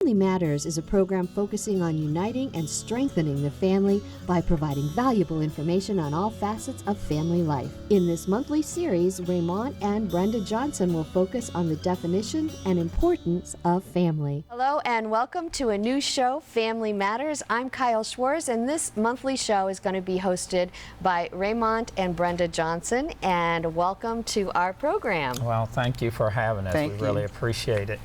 Family Matters is a program focusing on uniting and strengthening the family by providing valuable information on all facets of family life. In this monthly series, Raymond and Brenda Johnson will focus on the definition and importance of family. Hello and welcome to a new show, Family Matters. I'm Kyle Schwartz, and this monthly show is going to be hosted by Raymond and Brenda Johnson. And welcome to our program. Well, thank you for having us. We really appreciate it.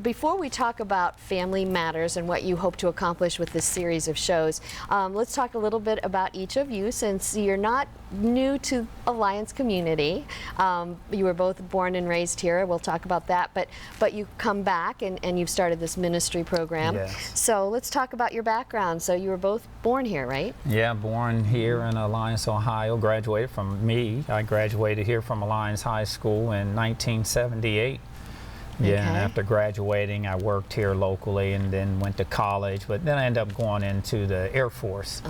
Before we talk about Family Matters and what you hope to accomplish with this series of shows, let's talk a little bit about each of you, since you're not new to Alliance community. You were both born and raised here. We'll talk about that, but you come back and you've started this ministry program. Yes. So let's talk about your background. So you were both born here, right? Yeah, born here in Alliance, Ohio. Graduated from I graduated here from Alliance High School in 1978. Yeah, and after graduating, I worked here locally and then went to college, but then I ended up going into the Air Force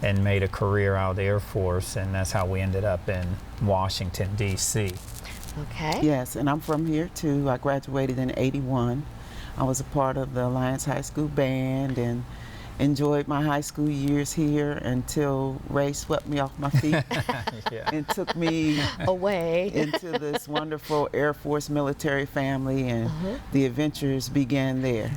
and made a career out of the Air Force, and that's how we ended up in Washington, D.C. Okay. Yes, and I'm from here too. I graduated in '81. I was a part of the Alliance High School band and enjoyed my high school years here until Ray swept me off my feet and took me away into this wonderful Air Force military family, and the adventures began there.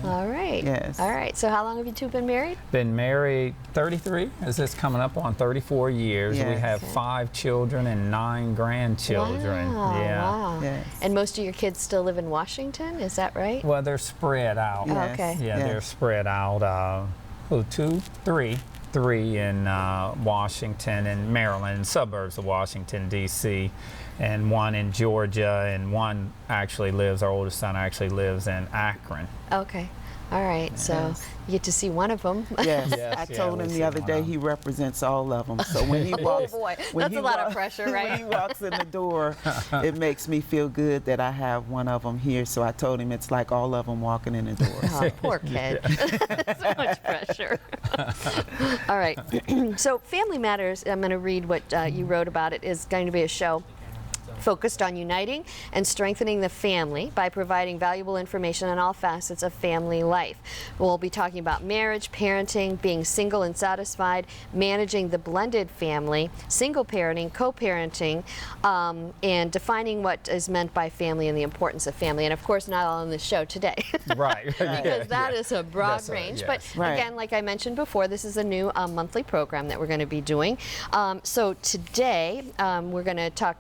All right. Yes. All right. So how long have you two been married? Been married 33. Is this coming up on 34 years? Yes. We have 5 children and 9 grandchildren. Wow. Yeah. Wow. Yes. And most of your kids still live in Washington, is that right? Well, they're spread out. Oh, Yes. okay. Yeah, Yes. they're spread out. Three in Washington and Maryland, suburbs of Washington, D.C., and 1 in Georgia, and 1 actually lives, our oldest son actually lives in Akron. Okay. All right. So you get to see one of them. Yes. Yes, I yeah, told we him see the other one day of 'em. he represents all of them. So when he walks, Oh boy, when that's he a lot of walks- pressure, right? When he walks in the door, it makes me feel good that I have one of them here. So I told him it's like all of them walking in the door. Oh, poor kid. So much pressure. All right. So Family Matters, I'm going to read what you wrote about it, is going to be a show focused on uniting and strengthening the family by providing valuable information on all facets of family life. We'll be talking about marriage, parenting, being single and satisfied, managing the blended family, single parenting, co-parenting, and defining what is meant by family and the importance of family. And of course, not all on this show today. Right. Because that is a broad That's range. yes. But Right. again, like I mentioned before, this is a new monthly program that we're going to be doing. So today we're going to talk.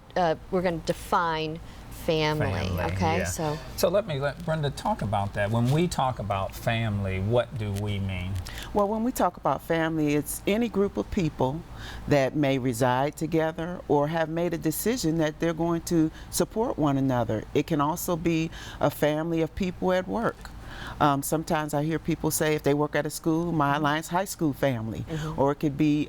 We're going to define family. Okay. yeah. So let Brenda talk about that. When we talk about family, what do we mean? Well, when we talk about family, it's any group of people that may reside together or have made a decision that they're going to support one another. It can also be a family of people at work. Sometimes I hear people say if they work at a school, my Alliance High School family, or it could be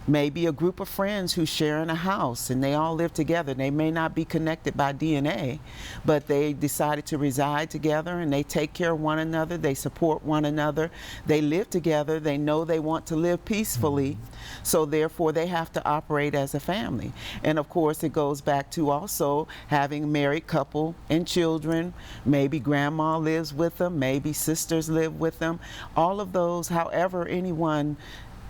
maybe a group of friends who share in a house and they all live together. They may not be connected by DNA, but they decided to reside together and they take care of one another, they support one another, they live together, they know they want to live peacefully, so therefore they have to operate as a family. And of course it goes back to also having a married couple and children, maybe grandma lives with them, maybe sisters live with them. All of those, however anyone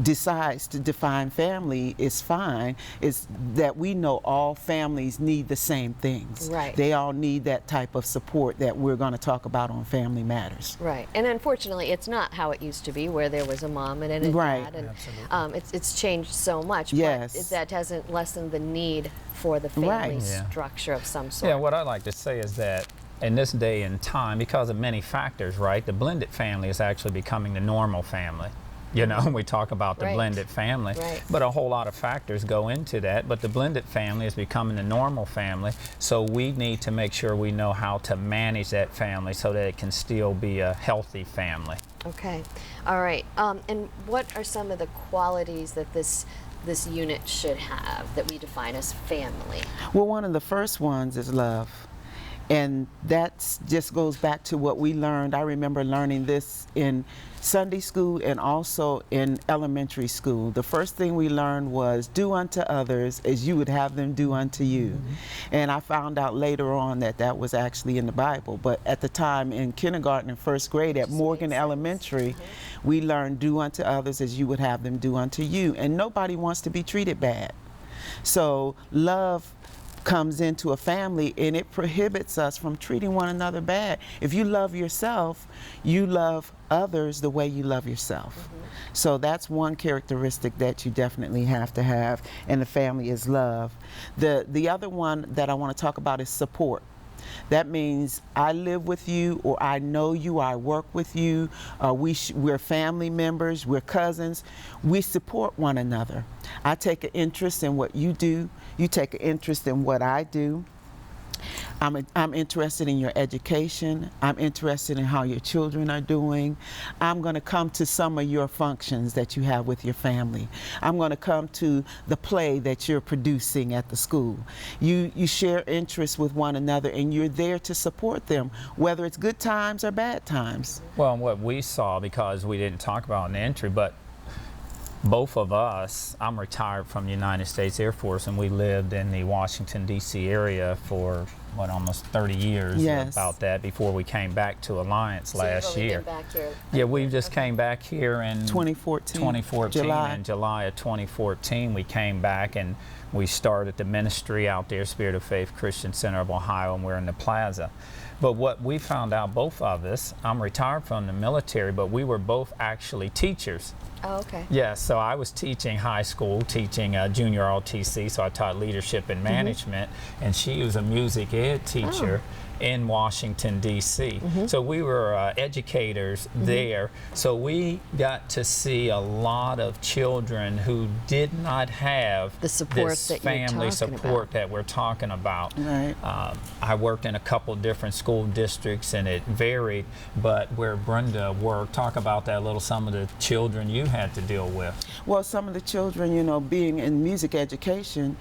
decides to define family is fine. It's that we know all families need the same things. Right. They all need that type of support that we're going to talk about on Family Matters. Right. And unfortunately, it's not how it used to be, where there was a mom and a Right. dad. And it's changed so much. Yes. But that hasn't lessened the need for the family Right. Yeah. structure of some sort. Yeah, what I like to say is that in this day and time, because of many factors, right, the blended family is actually becoming the normal family. You know, we talk about the Right. blended family, Right. but a whole lot of factors go into that. But the blended family is becoming the normal family, so we need to make sure we know how to manage that family so that it can still be a healthy family. Okay. All right. And what are some of the qualities that this unit should have that we define as family? Well, one of the first ones is love. And that just goes back to what we learned. I remember learning this in Sunday school and also in elementary school. The first thing we learned was do unto others as you would have them do unto you. And I found out later on that that was actually in the Bible. But at the time in kindergarten and first grade at Morgan Elementary, we learned do unto others as you would have them do unto you. And nobody wants to be treated bad. So love comes into a family and it prohibits us from treating one another bad. If you love yourself, you love others the way you love yourself. So that's one characteristic that you definitely have to have in the family is love. The other one that I want to talk about is support. That means I live with you, or I know you, I work with you, we're family members, we're cousins. We support one another. I take an interest in what you do, you take an interest in what I do. I'm interested in your education. I'm interested in how your children are doing. I'm going to come to some of your functions that you have with your family. I'm going to come to the play that you're producing at the school. You share interests with one another and you're there to support them, whether it's good times or bad times. Well, what we saw, because we didn't talk about in the entry, but both of us, I'm retired from the United States Air Force, and we lived in the Washington, D.C. area for, what, almost 30 years, Yes. about that, before we came back to Alliance last year. Back here. Yeah, we just came back here in 2014. In July of 2014, we came back and we started the ministry out there, Spirit of Faith Christian Center of Ohio, and we're in the plaza. But what we found out, both of us, I'm retired from the military, but we were both actually teachers. Oh, okay. Yeah, so I was teaching high school, teaching junior ROTC, so I taught leadership and management, and she was a music ed teacher in Washington, D.C. So we were educators there, so we got to see a lot of children who did not have The support this that you're family talking support about. that we're talking about. Right. I worked in a couple different school districts and it varied, but where Brenda worked, talk about that a little, some of the children you had to deal with. Well, some of the children, you know, being in music education,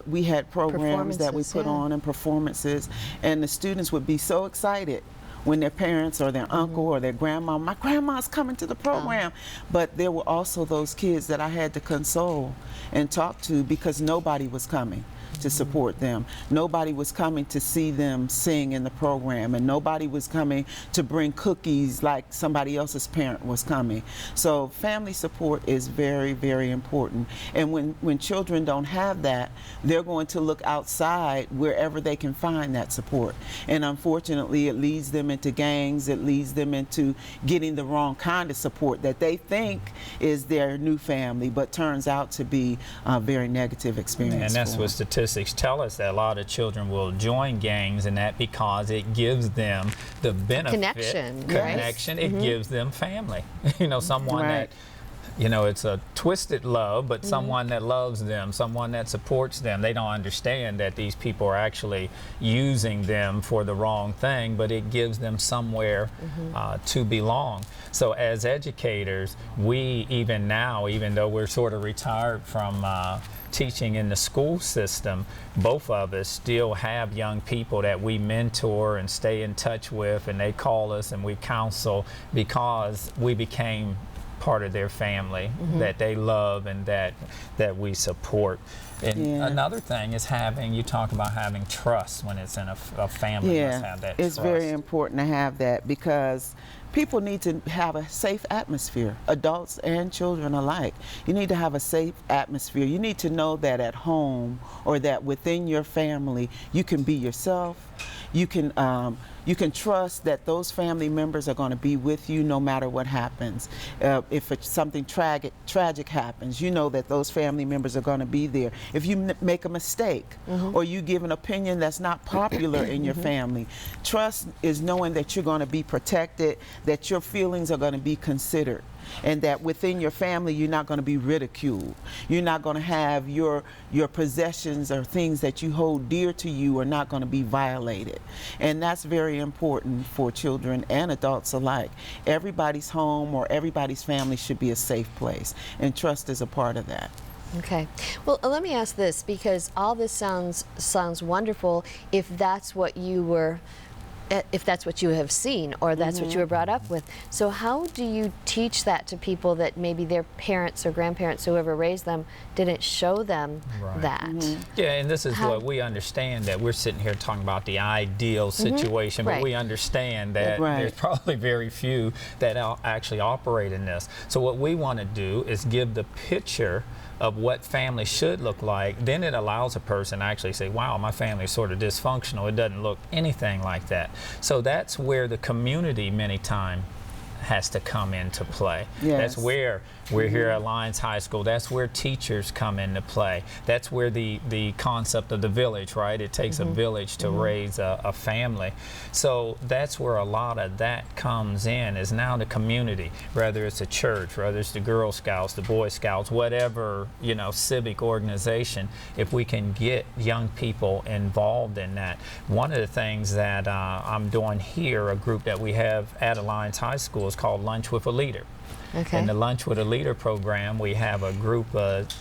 we had programs that we Performances, put yeah. on and performances, and the students would be so excited when their parents or their uncle or their grandma, my grandma's coming to the program. But there were also those kids that I had to console and talk to because nobody was coming to support them. Nobody was coming to see them sing in the program, and nobody was coming to bring cookies like somebody else's parent was coming. So family support is very, very important. And when children don't have that, they're going to look outside wherever they can find that support. And unfortunately, it leads them into gangs, it leads them into getting the wrong kind of support that they think is their new family, but turns out to be a very negative experience. And that's for what them. statistics tell us, that a lot of children will join gangs, and that because it gives them the benefit. Connection, right? Connection. It gives them family. You know, someone Right. that, you know, it's a twisted love, but someone that loves them, someone that supports them. They don't understand that these people are actually using them for the wrong thing, but it gives them somewhere to belong. So as educators, we even now, even though we're sort of retired from teaching in the school system, both of us still have young people that we mentor and stay in touch with, and they call us and we counsel because we became part of their family that they love and that we support. And Yeah. another thing is you talk about having trust when it's in a family. Must have that it's trust. very important to have that because people need to have a safe atmosphere, adults and children alike. You need to have a safe atmosphere. You need to know that at home or that within your family you can be yourself. You can trust that those family members are going to be with you no matter what happens. If something tragic happens, you know that those family members are going to be there. If you make a mistake or you give an opinion that's not popular in your family, trust is knowing that you're going to be protected, that your feelings are going to be considered, and that within your family you're not going to be ridiculed. You're not going to have your possessions or things that you hold dear to you are not going to be violated. And that's very important for children and adults alike. Everybody's home or everybody's family should be a safe place, and trust is a part of that. Okay. Well, let me ask this, because all this sounds wonderful if that's what you were, if that's what you have seen, or that's what you were brought up with. So how do you teach that to people that maybe their parents or grandparents, whoever raised them, didn't show them that? Yeah, and this is what we understand, that we're sitting here talking about the ideal situation, but we understand that there's probably very few that actually operate in this. So what we want to do is give the picture of what family should look like. Then it allows a person to actually say, wow, my family is sort of dysfunctional. It doesn't look anything like that. So that's where the community many times has to come into play. That's where we're here at Lyons High School. That's where teachers come into play. That's where the concept of the village, right? It takes a village to raise a family. So that's where a lot of that comes in, is now the community, whether it's a church, whether it's the Girl Scouts, the Boy Scouts, whatever, you know, civic organization. If we can get young people involved in that. One of the things that I'm doing here, a group that we have at Lyons High School, is called Lunch with a Leader. In the Lunch with a Leader program, we have a group of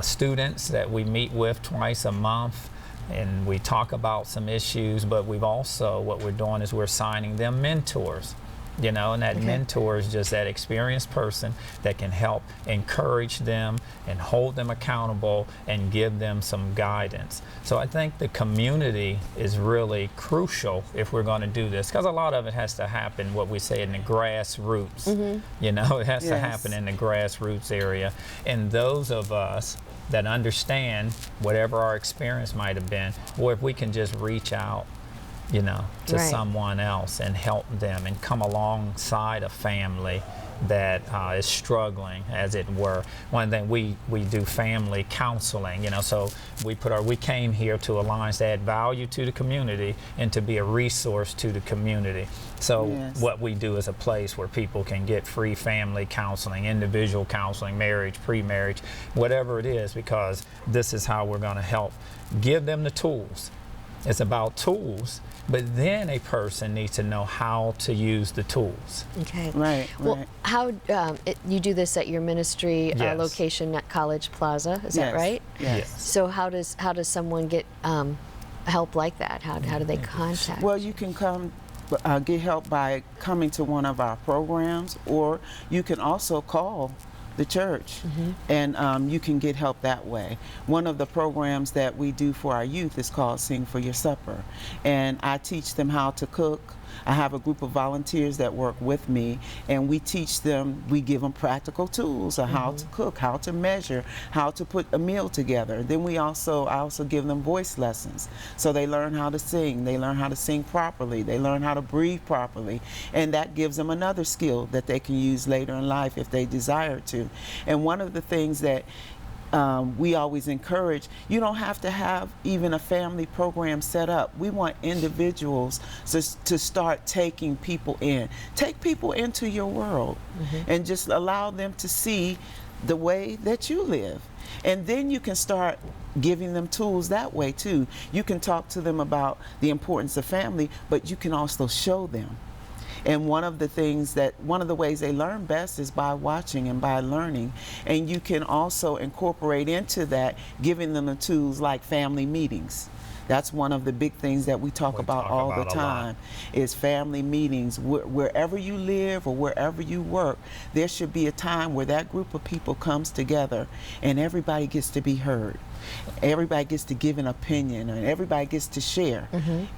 students that we meet with twice a month, and we talk about some issues, but we've also, what we're doing is we're assigning them mentors. You know, and that mentor is just that experienced person that can help encourage them and hold them accountable and give them some guidance. So I think the community is really crucial if we're going to do this, because a lot of it has to happen, what we say, in the grassroots. You know, it has to happen in the grassroots area. And those of us that understand whatever our experience might have been, or if we can just reach out, you know, to someone else and help them and come alongside a family that is struggling, as it were. One thing, we do family counseling, you know, so we came here to Alliance to add value to the community and to be a resource to the community. So what we do is a place where people can get free family counseling, individual counseling, marriage, pre-marriage, whatever it is, because this is how we're going to help give them the tools. It's about tools, but then a person needs to know how to use the tools. Well, how you do this at your ministry location at College Plaza? Is that right? So how does someone get help like that? How do they contact? Well, you can come get help by coming to one of our programs, or you can also call the church, and you can get help that way. One of the programs that we do for our youth is called Sing for Your Supper, and I teach them how to cook. I have a group of volunteers that work with me, and we teach them, we give them practical tools of how to cook, how to measure, how to put a meal together. Then I also give them voice lessons. So they learn how to sing, they learn how to sing properly, they learn how to breathe properly, and that gives them another skill that they can use later in life if they desire to. And one of the things that we always encourage, you don't have to have even a family program set up. We want individuals to start taking people in. Take people into your world and just allow them to see the way that you live. And then you can start giving them tools that way too. You can talk to them about the importance of family, but you can also show them. And one of the ways they learn best is by watching and by learning. And you can also incorporate into that giving them the tools like family meetings. That's one of the big things that we talk about all the time, is family meetings. Wherever you live or wherever you work, there should be a time where that group of people comes together and everybody gets to be heard. Everybody gets to give an opinion, and everybody gets to share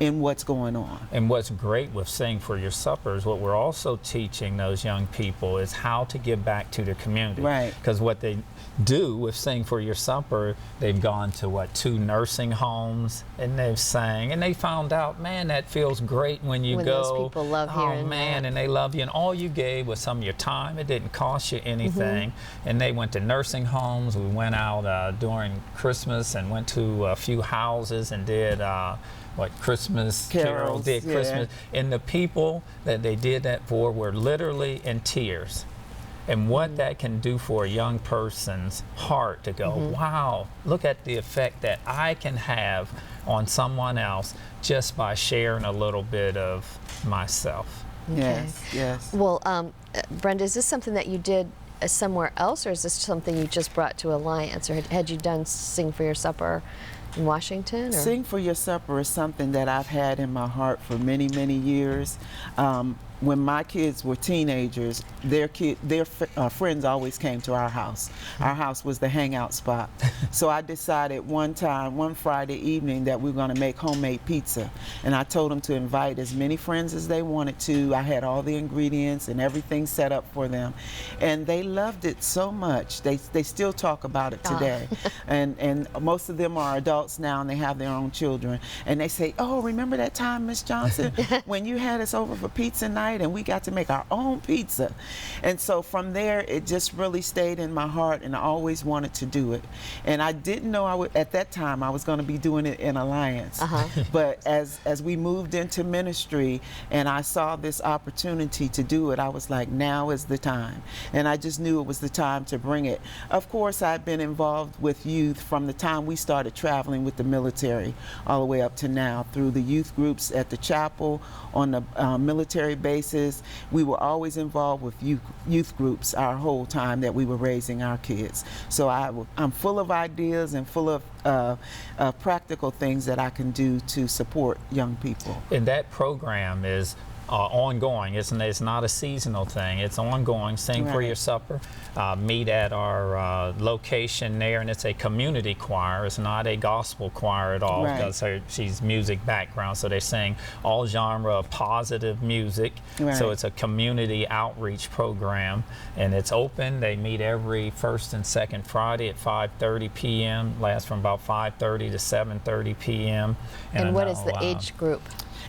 in what's going on. And what's great with Sing for Your Supper is what we're also teaching those young people is how to give back to the community. Because what they do with Sing for Your Supper, they've gone to 2 nursing homes, and they've sang, and they found out, man, that feels great when you go. Those people love hearing that. And they love you, and all you gave was some of your time. It didn't cost you anything. And they went to nursing homes. We went out during Christmas and went to a few houses and did Christmas carols, did Christmas, and the people that they did that for were literally in tears. And what that can do for a young person's heart to go, wow, look at the effect that I can have on someone else just by sharing a little bit of myself. Yes. Well, Brenda, is this something that you did somewhere else, or is this something you just brought to Alliance, or had you done Sing for Your Supper in Washington? Or? Sing for Your Supper is something that I've had in my heart for many, many years. When my kids were teenagers, their friends always came to our house. Our house was the hangout spot. So I decided one Friday evening, that we were going to make homemade pizza. And I told them to invite as many friends as they wanted to. I had all the ingredients and everything set up for them. And they loved it so much. They still talk about it today. And most of them are adults now, and they have their own children. And they say, oh, remember that time, Miss Johnson, when you had us over for pizza night and we got to make our own pizza? And so from there, it just really stayed in my heart, and I always wanted to do it. And I didn't know at that time I was going to be doing it in Alliance. But as we moved into ministry and I saw this opportunity to do it, I was like, now is the time. And I just knew it was the time to bring it. Of course, I've been involved with youth from the time we started traveling with the military all the way up to now, through the youth groups at the chapel, on the military bases. We were always involved with youth groups our whole time that we were raising our kids. So I'm full of ideas and full of practical things that I can do to support young people. And that program is ongoing. It's not a seasonal thing. It's ongoing. Sing for Your Supper. Meet at our location there, and it's a community choir. It's not a gospel choir at all, because she's music background, so they sing all genre of positive music. So it's a community outreach program, and it's open. They meet every first and second Friday at 5:30 p.m. Lasts from about 5:30 to 7:30 p.m. And what is the age group?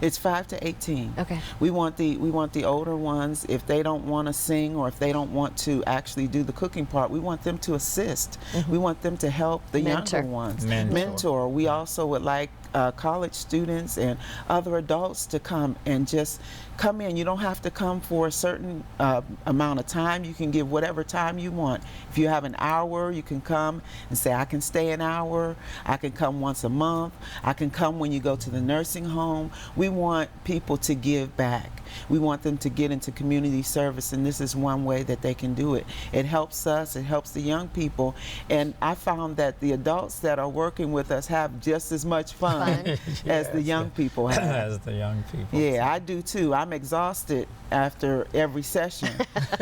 It's 5 to 18. Okay. We want the older ones. If they don't want to sing, or if they don't want to actually do the cooking part, we want them to assist. We want them to help the younger ones. Mentor. We also would like college students and other adults to come and just come in. You don't have to come for a certain amount of time. You can give whatever time you want. If you have an hour, you can come and say, I can stay an hour. I can come once a month. I can come when you go to the nursing home. We want people to give back. We want them to get into community service, and this is one way that they can do it. It helps us, it helps the young people, and I found that the adults that are working with us have just as much fun as the young people have. As the young people. Yeah, I do too. I'm exhausted after every session,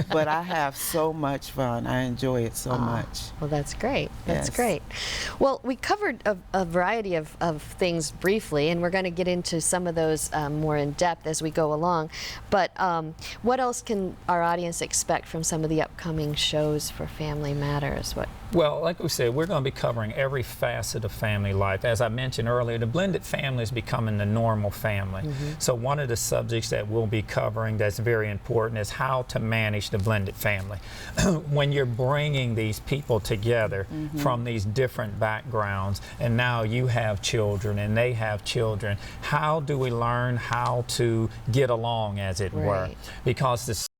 but I have so much fun. I enjoy it so much. Well, that's great. That's great. Well, we covered a variety of things briefly, and we're going to get into some of those more in depth as we go along. But what else can our audience expect from some of the upcoming shows for Family Matters? Well, like we said, we're going to be covering every facet of family life. As I mentioned earlier, the blended family is becoming the normal family. So one of the subjects that we'll be covering that's very important is how to manage the blended family. When you're bringing these people together from these different backgrounds, and now you have children and they have children, how do we learn how to get along, as it were? Because the